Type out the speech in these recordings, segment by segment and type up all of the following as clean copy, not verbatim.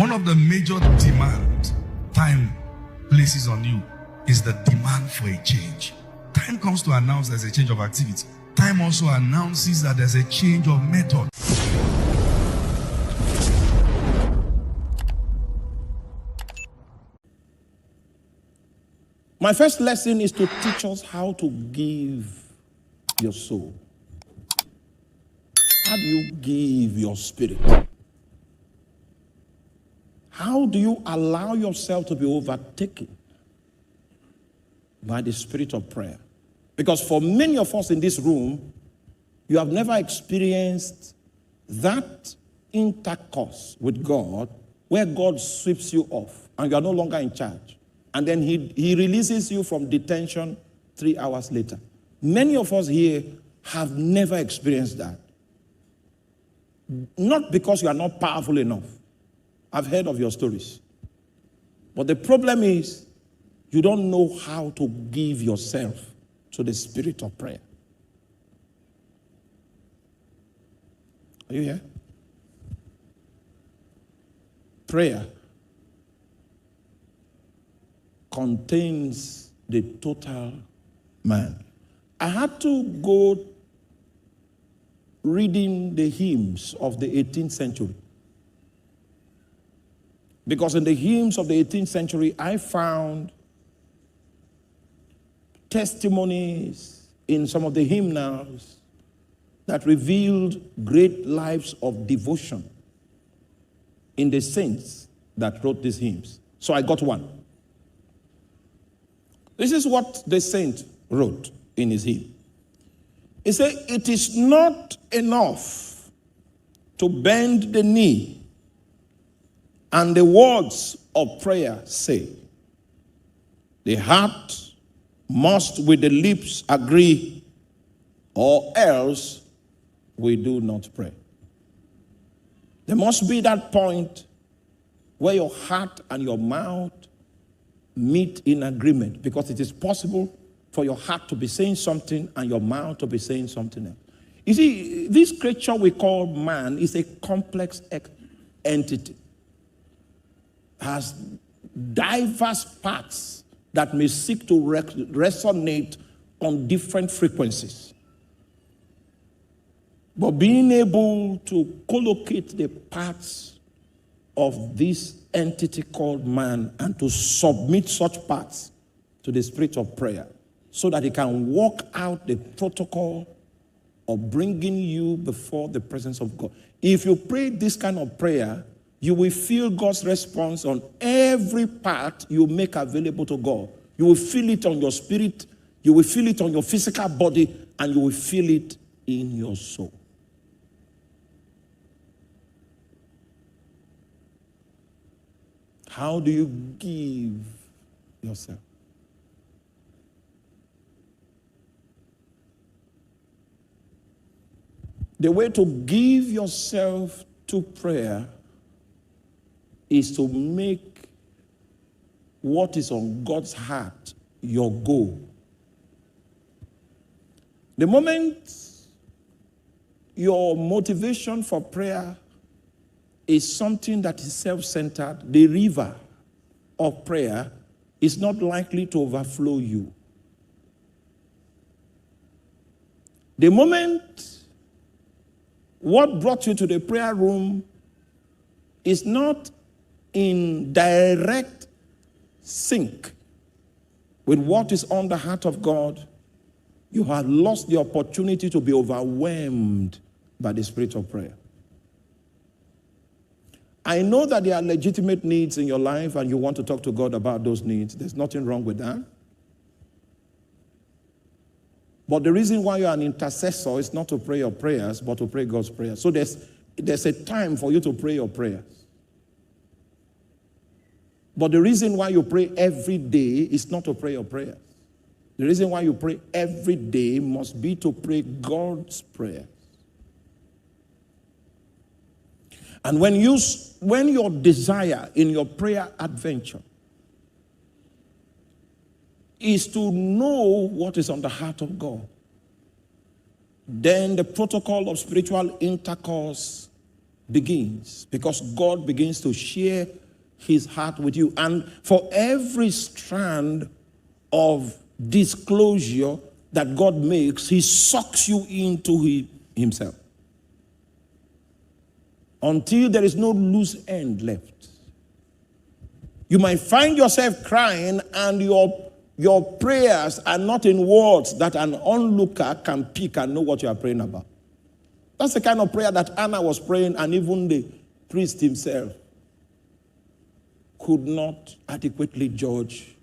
One of the major demand time places on you is the demand for a change. Time comes to announce there's a change of activity. Time also announces that there's a change of method. My first lesson is to teach us how to give your soul. How do you give your spirit? How do you allow yourself to be overtaken by the spirit of prayer? Because for many of us in this room, you have never experienced that intercourse with God where God sweeps you off and you are no longer in charge. And then he releases you from detention 3 hours later. Many of us here have never experienced that. Not because you are not powerful enough. I've heard of your stories. But the problem is, you don't know how to give yourself to the spirit of prayer. Are you here? Prayer contains the total man. I had to go reading the hymns of the 18th century. Because in the hymns of the 18th century, I found testimonies in some of the hymnals that revealed great lives of devotion in the saints that wrote these hymns. So I got one. This is what the saint wrote in his hymn. He said, "It is not enough to bend the knee and the words of prayer say. The heart must with the lips agree, or else we do not pray." There must be that point where your heart and your mouth meet in agreement, because it is possible for your heart to be saying something and your mouth to be saying something else. You see, this creature we call man is a complex entity. Has diverse parts that may seek to resonate on different frequencies. But being able to collocate the parts of this entity called man and to submit such parts to the spirit of prayer so that it can walk out the protocol of bringing you before the presence of God. If you pray this kind of prayer, you will feel God's response on every part you make available to God. You will feel it on your spirit, you will feel it on your physical body, and you will feel it in your soul. How do you give yourself? The way to give yourself to prayer is to make what is on God's heart your goal. The moment your motivation for prayer is something that is self-centered, the river of prayer is not likely to overflow you. The moment what brought you to the prayer room is not in direct sync with what is on the heart of God, you have lost the opportunity to be overwhelmed by the spirit of prayer. I know that there are legitimate needs in your life and you want to talk to God about those needs. There's nothing wrong with that. But the reason why you're an intercessor is not to pray your prayers, but to pray God's prayers. So there's a time for you to pray your prayers. But the reason why you pray every day is not to pray your prayers. The reason why you pray every day must be to pray God's prayer. And when your desire in your prayer adventure is to know what is on the heart of God, then the protocol of spiritual intercourse begins because God begins to share his heart with you. And for every strand of disclosure that God makes, he sucks you into himself until there is no loose end left. You might find yourself crying and your prayers are not in words that an onlooker can pick and know what you are praying about. That's the kind of prayer that Anna was praying, and even the priest himself could not adequately judge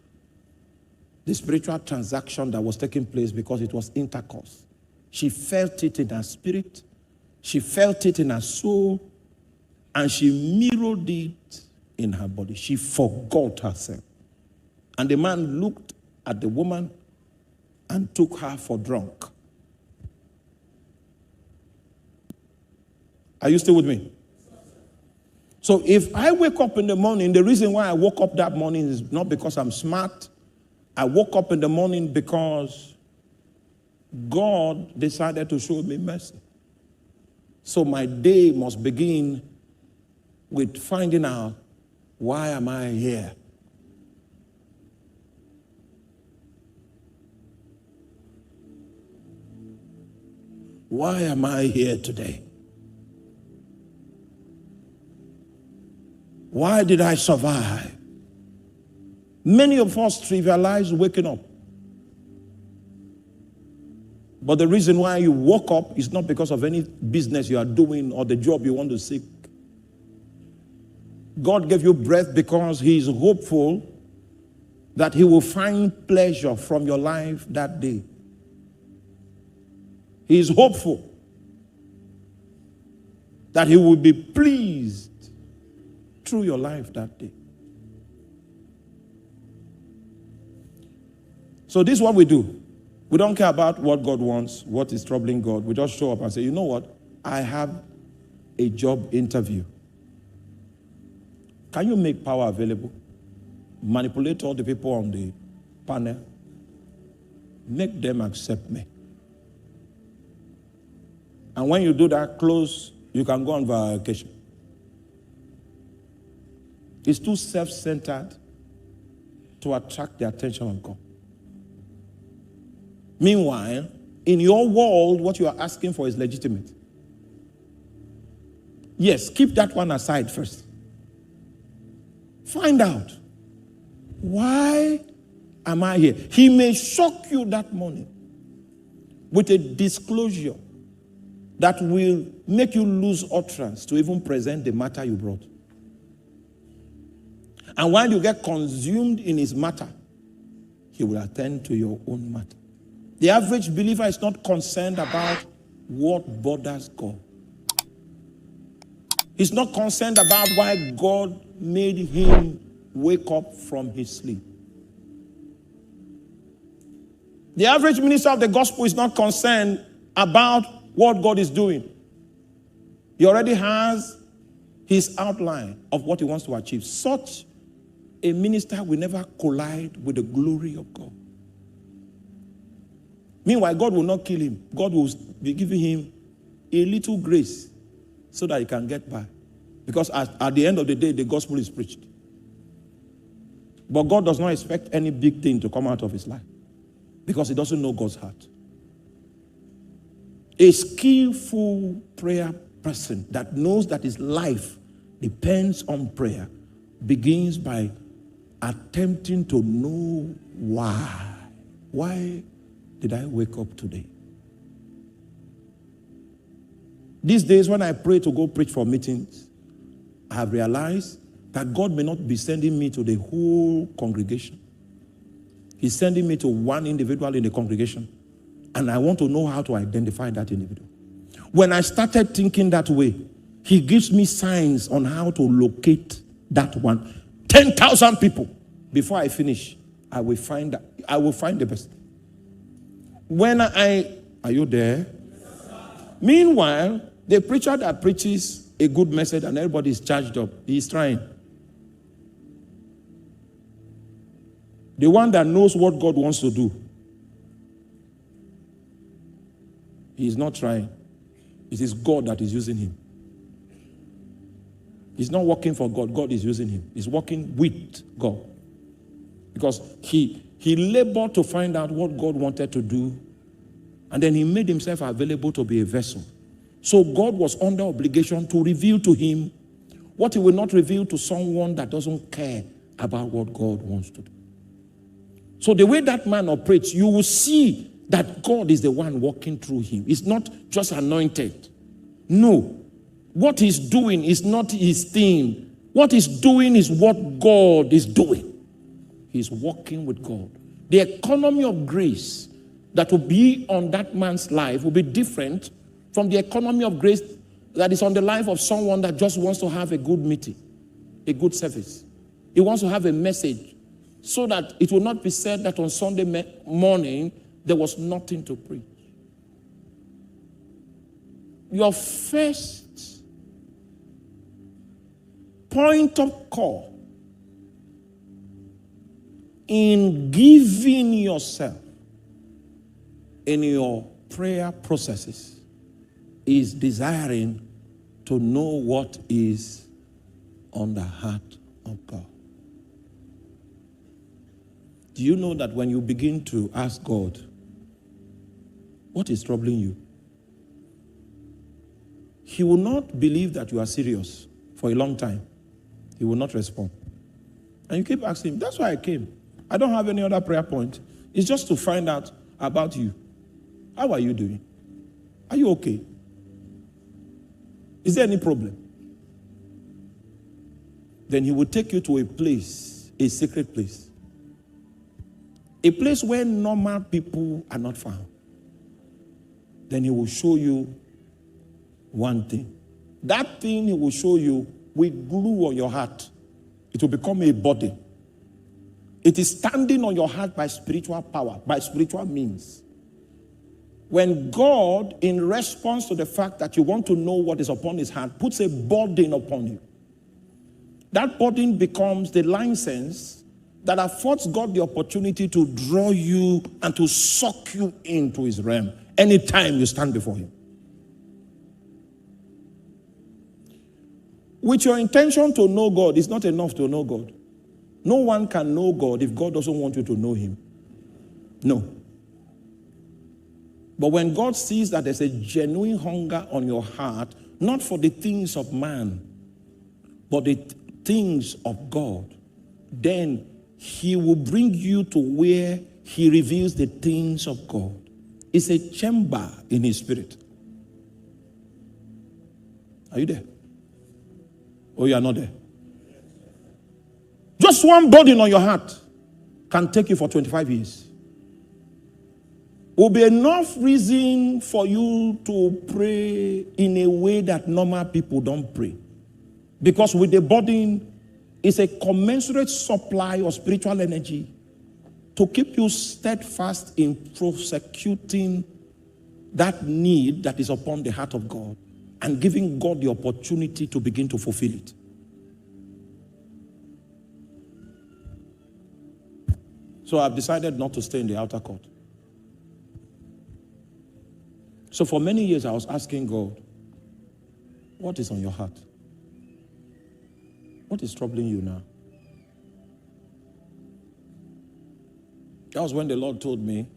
the spiritual transaction that was taking place because it was intercourse. She felt it in her spirit, she felt it in her soul, and she mirrored it in her body. She forgot herself. And the man looked at the woman and took her for drunk. Are you still with me? So if I wake up in the morning, the reason why I woke up that morning is not because I'm smart. I woke up in the morning because God decided to show me mercy. So my day must begin with finding out, why am I here? Why am I here today? Why did I survive? Many of us trivialize waking up. But the reason why you woke up is not because of any business you are doing or the job you want to seek. God gave you breath because he is hopeful that he will find pleasure from your life that day. He is hopeful that he will be pleased through your life that day. So this is what we do. We don't care about what God wants, what is troubling God. We just show up and say, you know what? I have a job interview. Can you make power available? Manipulate all the people on the panel. Make them accept me. And when you do that, close, you can go on vacation. It's too self-centered to attract the attention of God. Meanwhile, in your world, what you are asking for is legitimate. Yes, keep that one aside first. Find out, why am I here? He may shock you that morning with a disclosure that will make you lose utterance to even present the matter you brought. And while you get consumed in his matter, he will attend to your own matter. The average believer is not concerned about what bothers God. He's not concerned about why God made him wake up from his sleep. The average minister of the gospel is not concerned about what God is doing. He already has his outline of what he wants to achieve. Such a minister will never collide with the glory of God. Meanwhile, God will not kill him. God will be giving him a little grace so that he can get by. Because at the end of the day, the gospel is preached. But God does not expect any big thing to come out of his life because he doesn't know God's heart. A skillful prayer person that knows that his life depends on prayer begins by attempting to know why. Why did I wake up today? These days when I pray to go preach for meetings, I have realized that God may not be sending me to the whole congregation. He's sending me to one individual in the congregation. And I want to know how to identify that individual. When I started thinking that way, he gives me signs on how to locate that one. 10,000 people. Before I finish, I will find the person. Are you there? Meanwhile, the preacher that preaches a good message and everybody is charged up, he's trying. The one that knows what God wants to do, he is not trying. It is God that is using him. He's not working for God. God is using him. He's working with God. Because he labored to find out what God wanted to do. And then he made himself available to be a vessel. So God was under obligation to reveal to him what he will not reveal to someone that doesn't care about what God wants to do. So the way that man operates, you will see that God is the one walking through him. He's not just anointed. No. What he's doing is not his thing. What he's doing is what God is doing. He's walking with God. The economy of grace that will be on that man's life will be different from the economy of grace that is on the life of someone that just wants to have a good meeting, a good service. He wants to have a message so that it will not be said that on Sunday morning there was nothing to preach. Your first point of call in giving yourself in your prayer processes is desiring to know what is on the heart of God. Do you know that when you begin to ask God, what is troubling you? He will not believe that you are serious for a long time. He will not respond. And you keep asking him, that's why I came. I don't have any other prayer point. It's just to find out about you. How are you doing? Are you okay? Is there any problem? Then he will take you to a place, a secret place. A place where normal people are not found. Then he will show you one thing. That thing he will show you will glue on your heart. It will become a burden. It is standing on your heart by spiritual power, by spiritual means. When God, in response to the fact that you want to know what is upon his heart, puts a burden upon you, that burden becomes the license that affords God the opportunity to draw you and to suck you into his realm anytime you stand before him. With your intention to know God, it's not enough to know God. No one can know God if God doesn't want you to know him. No. But when God sees that there's a genuine hunger on your heart, not for the things of man, but the things of God, then he will bring you to where he reveals the things of God. It's a chamber in his spirit. Are you there? Oh, you are not there? Just one burden on your heart can take you for 25 years. Will be enough reason for you to pray in a way that normal people don't pray. Because with the burden, it's a commensurate supply of spiritual energy to keep you steadfast in prosecuting that need that is upon the heart of God and giving God the opportunity to begin to fulfill it. So I've decided not to stay in the outer court. So for many years I was asking God, what is on your heart? What is troubling you now? That was when the Lord told me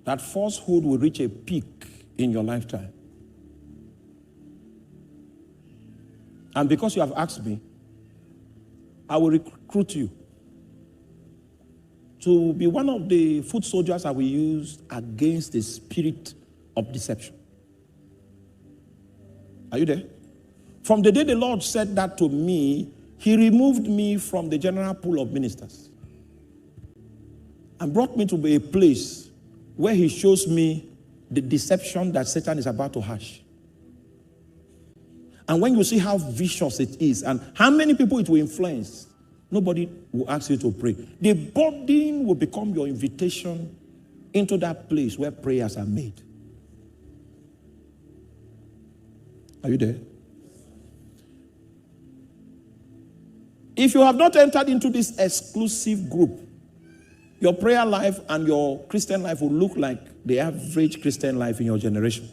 that falsehood will reach a peak in your lifetime. And because you have asked me, I will recruit you to be one of the foot soldiers I will use against the spirit of deception. Are you there? From the day the Lord said that to me, he removed me from the general pool of ministers and brought me to a place where he shows me the deception that Satan is about to hash. And when you see how vicious it is and how many people it will influence, nobody will ask you to pray. The burden will become your invitation into that place where prayers are made. Are you there? If you have not entered into this exclusive group, your prayer life and your Christian life will look like the average Christian life in your generation.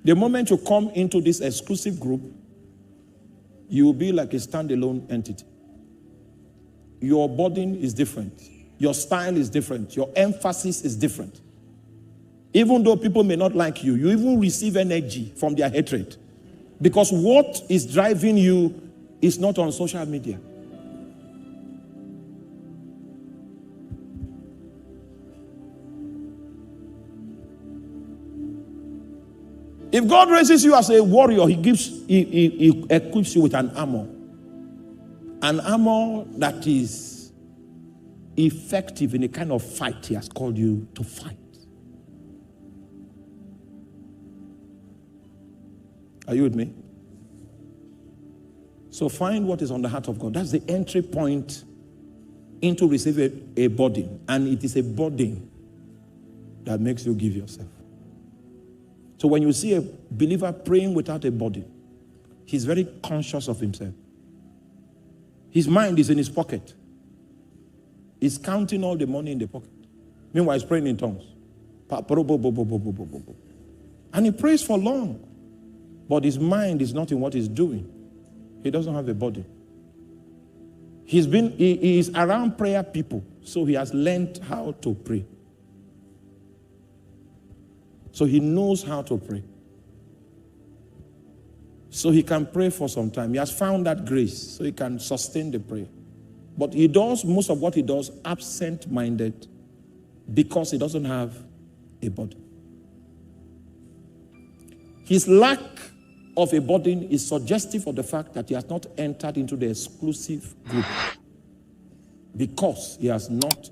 The moment you come into this exclusive group, you will be like a standalone entity. Your burden is different. Your style is different. Your emphasis is different. Even though people may not like you, you even receive energy from their hatred. Because what is driving you is not on social media. If God raises you as a warrior, he equips you with an armor. An armor that is effective in a kind of fight he has called you to fight. Are you with me? So find what is on the heart of God. That's the entry point into receiving a burden. And it is a burden that makes you give yourself. So when you see a believer praying without a burden, he's very conscious of himself. His mind is in his pocket. He's counting all the money in the pocket. Meanwhile, he's praying in tongues. And he prays for long. But his mind is not in what he's doing. He doesn't have a body. He is around prayer people, so he has learned how to pray. So he knows how to pray. So he can pray for some time. He has found that grace, so he can sustain the prayer. But he does most of what he does absent-minded because he doesn't have a body. His lack of a burden is suggestive of the fact that he has not entered into the exclusive group because he has not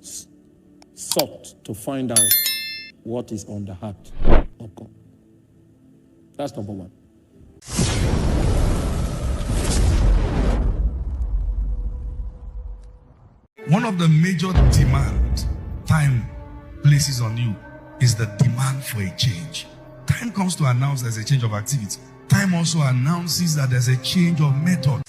sought to find out what is on the heart of God. That's number one. One of the major demand time places on you is the demand for a change. Time comes to announce there's a change of activity. Time also announces that there's a change of method.